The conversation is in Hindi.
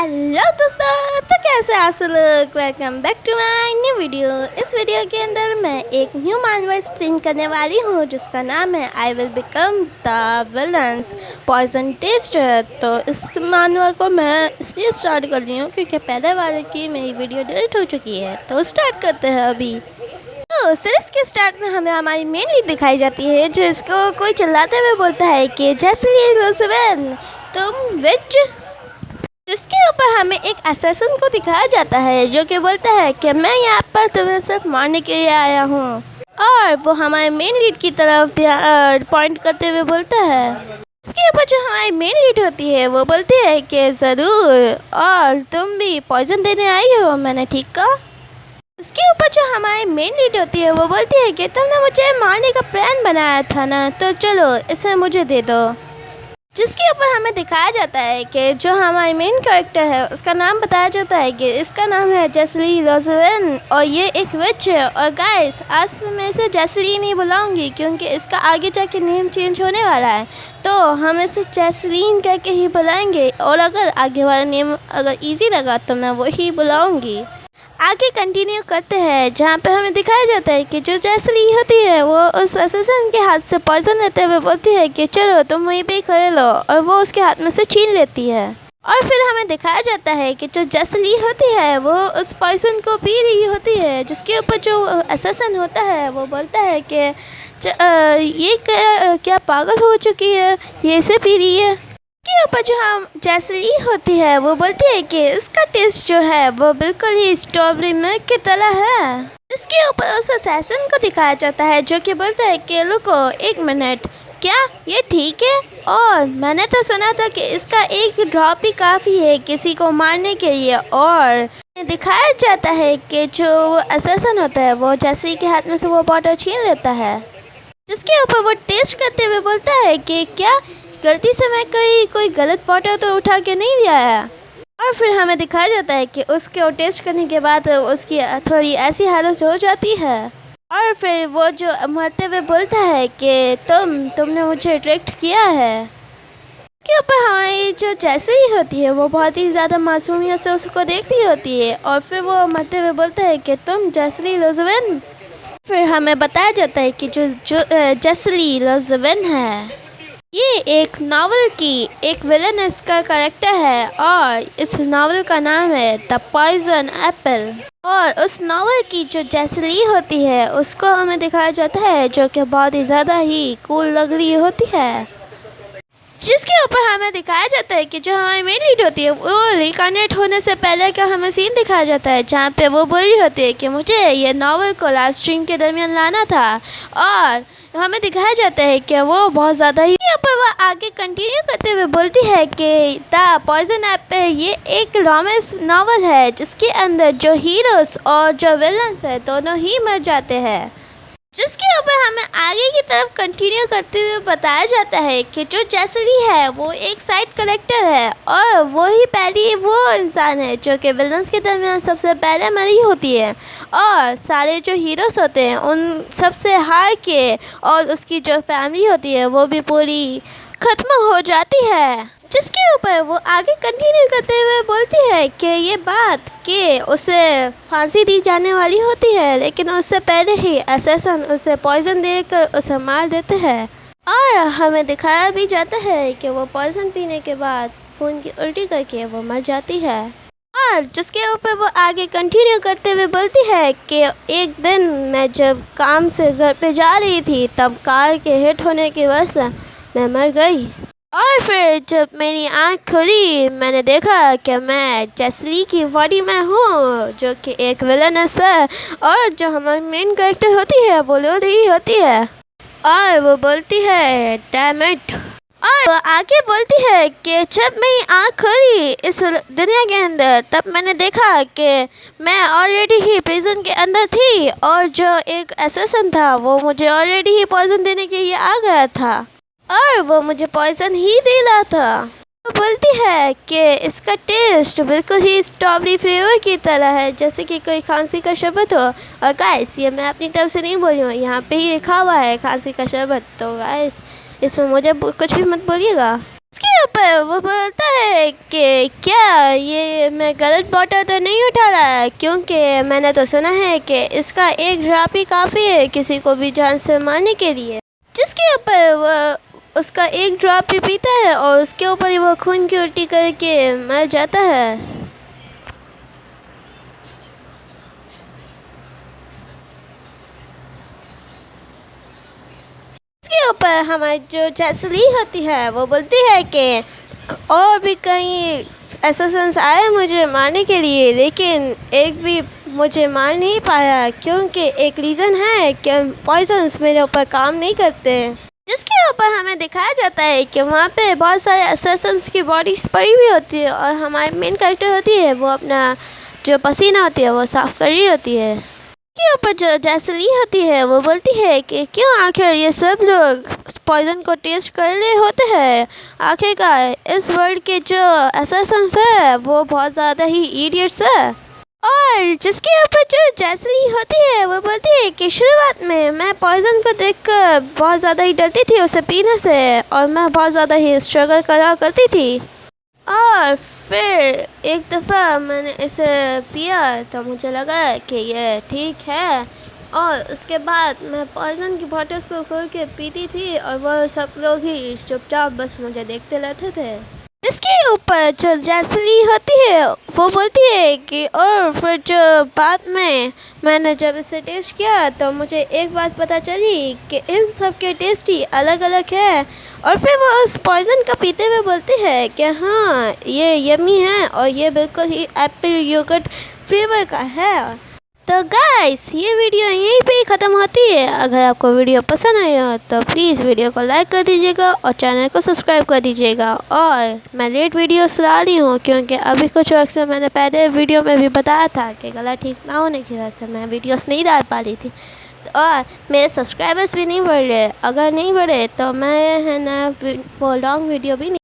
हेलो दोस्तों, तो कैसे आप सब लोग। Welcome back to my new video. इस वीडियो के अंदर मैं एक न्यू मानवा स्प्रिंग करने वाली हूँ जिसका नाम है I will become the villain's poison tester. तो इस मानवा को मैं इसलिए स्टार्ट कर रही हूँ क्योंकि पहले वाले की मेरी वीडियो डिलीट हो चुकी है। तो स्टार्ट करते हैं अभी। तो सीरीज के स्टार्ट में हमें हमारी मेन लीड दिखाई जाती है जो इसको कोई चिल्लाते हुए बोलता है कि जैसली रोजवेल तुम विच। जिसके ऊपर हमें एक असैसिन को दिखाया जाता है जो कि बोलता है कि मैं यहाँ पर तुम्हें सिर्फ मारने के लिए आया हूँ, और वो हमारे मेन लीड की तरफ पॉइंट करते हुए बोलता है। इसके ऊपर जो हमारी मेन लीड होती है वो बोलती है कि ज़रूर, और तुम भी पॉइजन देने आई हो, मैंने ठीक कहा। इसके ऊपर जो हमारी मेन लीड होती है वो बोलती है कि तुमने मुझे मारने का प्लान बनाया था ना, तो चलो इसे मुझे दे दो। जिसके ऊपर हमें दिखाया जाता है कि जो हमारी मेन कैरेक्टर है उसका नाम बताया जाता है कि इसका नाम है जैसली रोजवेल और ये एक विच है। और गाइस आज मैं इसे जैसली नहीं बुलाऊंगी क्योंकि इसका आगे जाके नेम चेंज होने वाला है, तो हम इसे जैसलीन कह के ही बुलाएंगे। और अगर आगे वाला नेम अगर इजी लगा तो मैं वही बुलाऊंगी। आगे कंटिन्यू करते हैं जहाँ पे हमें दिखाया जाता है कि जो जैसली होती है वो उस असैसिन के हाथ से पॉइजन लेते हुए बोलती है कि चलो तुम वहीं पे ही खड़े लो, और वो उसके हाथ में से छीन लेती है। और फिर हमें दिखाया जाता है कि जो जैसली होती है वो उस पॉइजन को पी रही होती है। जिसके ऊपर जो असैसिन होता है वो बोलता है कि ये क्या पागल हो चुकी है, ये इसे पी रही है। के ऊपर जो हम जैसली होती है वो बोलती है कि इसका टेस्ट जो है वो बिल्कुल ही स्ट्रॉबेरी मिल्क की तरह है। इसके ऊपर उस असैसिन को दिखाया जाता है जो कि बोलता है कि रुको एक मिनट, क्या ये ठीक है? और मैंने तो सुना था कि इसका एक ड्रॉप ही काफ़ी है किसी को मारने के लिए। और दिखाया जाता है कि जो असैसिन होता है वो जैसली के हाथ में से वो बॉटल छीन लेता है। जिसके ऊपर वो टेस्ट करते हुए बोलता है कि क्या गलती से मैं कोई गलत बॉटल तो उठा के नहीं लिया है। और फिर हमें दिखाया जाता है कि उसके टेस्ट करने के बाद उसकी थोड़ी ऐसी हालत हो जाती है। और फिर वो जो मरते हुए बोलता है कि तुमने मुझे ट्रिक किया है। के ऊपर हमारी जो जैसली होती है वो बहुत ही ज़्यादा मासूमियत से उसको देख रही होती है। और फिर वो मरते हुए बोलता है कि तुम जैसली रोजवेल। फिर हमें बताया जाता है कि जो जैसली रोजवेल है ये एक नावल की एक विलन का कैरेक्टर है, और इस नावल का नाम है द पॉइजन एप्पल। और उस नावल की जो जैसली होती है उसको हमें दिखाया जाता है जो कि बहुत ही ज़्यादा ही कूल लग रही होती है। जिसके ऊपर हमें दिखाया जाता है कि जो हमारी मेन लीड होती है वो रिकार्नेट होने से पहले का हमें सीन दिखाया जाता है जहाँ पे वो बोली होती है कि मुझे ये नावल को लाइव स्ट्रीम के दरमियान लाना था। और हमें दिखाया जाता है कि वो बहुत ज़्यादा ही ऊपर वो आगे कंटिन्यू करते हुए बोलती है कि द पॉइजन एप्पल ये एक रोमांस नावल है जिसके अंदर जो हीरोज और जो विलन्स है दोनों ही मर जाते हैं। जिसके ऊपर हमें आगे की तरफ कंटिन्यू करते हुए बताया जाता है कि जो जैसली है वो एक साइड करेक्टर है, और वही पहली वो इंसान है जो कि विलन्स के दरमियान सबसे पहले मरी होती है। और सारे जो हीरोज होते हैं उन सबसे हार के, और उसकी जो फैमिली होती है वो भी पूरी ख़त्म हो जाती है। जिसके ऊपर वो आगे कंटिन्यू करते हुए बोलती है कि ये बात कि उसे फांसी दी जाने वाली होती है, लेकिन उससे पहले ही असैसिन उसे पॉइजन देकर उसे मार देते हैं। और हमें दिखाया भी जाता है कि वो पॉइजन पीने के बाद खून की उल्टी करके वो मर जाती है। और जिसके ऊपर वो आगे कंटिन्यू करते हुए बोलती है कि एक दिन मैं जब काम से घर पे जा रही थी तब कार के हिट होने की वजह से मैं मर गई। और फिर जब मेरी आँख खुली मैंने देखा कि मैं जैसली की बॉडी में हूँ जो कि एक विलनस है। और जो हमारी मेन कैरेक्टर होती है वो रो रही होती है और वो बोलती है डैम इट। और वो आगे बोलती है कि जब मेरी आँख खुली इस दुनिया के अंदर तब मैंने देखा कि मैं ऑलरेडी ही प्रिजन के अंदर थी, और जो एक असैसिन था वो मुझे ऑलरेडी ही पॉइजन देने के लिए आ गया था, और वो मुझे पॉइजन ही दे रहा था। वो बोलती है कि इसका टेस्ट बिल्कुल ही स्ट्रॉबेरी फ्लेवर की तरह है जैसे कि कोई खांसी का शरबत हो। और गाइस ये मैं अपनी तरफ से नहीं बोली हूँ, यहाँ पे ही लिखा हुआ है खांसी का शरबत, तो गाइस इसमें मुझे कुछ भी मत बोलिएगा। इसके ऊपर वो बोलता है कि क्या ये मैं गलत बॉटल तो नहीं उठा रहा, क्योंकि मैंने तो सुना है कि इसका एक ड्रॉप ही काफ़ी है किसी को भी जान से मारने के लिए। जिसके ऊपर वो उसका एक ड्रॉप ही पीता है और उसके ऊपर ही वो खून की उल्टी करके मर जाता है। इसके ऊपर हमारी जो जैसली होती है वो बोलती है कि और भी कई असैसिन्स आए मुझे मारने के लिए, लेकिन एक भी मुझे मार नहीं पाया, क्योंकि एक रीज़न है कि पॉइजन्स मेरे ऊपर काम नहीं करते। जिसके ऊपर हमें दिखाया जाता है कि वहाँ पे बहुत सारे असैसिन्स की बॉडीज पड़ी हुई होती है और हमारी मेन कैरेक्टर होती है वो अपना जो पसीना होती है वो साफ़ कर रही होती है। के ऊपर जो जैसली होती है वो बोलती है कि क्यों आखिर ये सब लोग पॉइजन को टेस्ट कर रहे होते हैं, आखिरकार इस वर्ल्ड के जो असैसिन्स है वो बहुत ज़्यादा ही इडियट्स है। और जिसके ऊपर जो जैसली होती है वो बोलती है कि शुरुआत में मैं पॉइजन को देखकर बहुत ज़्यादा ही डरती थी उसे पीने से, और मैं बहुत ज़्यादा ही स्ट्रगल करा करती थी, और फिर एक दफ़ा मैंने इसे पिया तो मुझे लगा कि ये ठीक है, और उसके बाद मैं पॉइज़न की बॉटल्स को खोल के पीती थी और वह सब लोग ही चुपचाप बस मुझे देखते रहते थे। इसके ऊपर जो जैसली होती है वो बोलती है कि और फिर जो बाद में मैंने जब इसे टेस्ट किया तो मुझे एक बात पता चली कि इन सब के टेस्ट ही अलग अलग है, और फिर वो उस पॉइज़न का पीते हुए बोलती है कि हाँ ये यमी है और ये बिल्कुल ही एप्पल योगर्ट फ्लेवर का है। तो गाइस ये वीडियो यहीं पे ही ख़त्म होती है। अगर आपको वीडियो पसंद आया तो प्लीज़ वीडियो को लाइक कर दीजिएगा और चैनल को सब्सक्राइब कर दीजिएगा। और मैं लेट वीडियोस ला रही हूँ क्योंकि अभी कुछ वक्त से मैंने पहले वीडियो में भी बताया था कि गला ठीक ना होने की वजह से मैं वीडियोस नहीं डाल पा रही थी, और मेरे सब्सक्राइबर्स भी नहीं बढ़ रहे। अगर नहीं बढ़े तो मैं है ना वो लॉन्ग वीडियो भी नहीं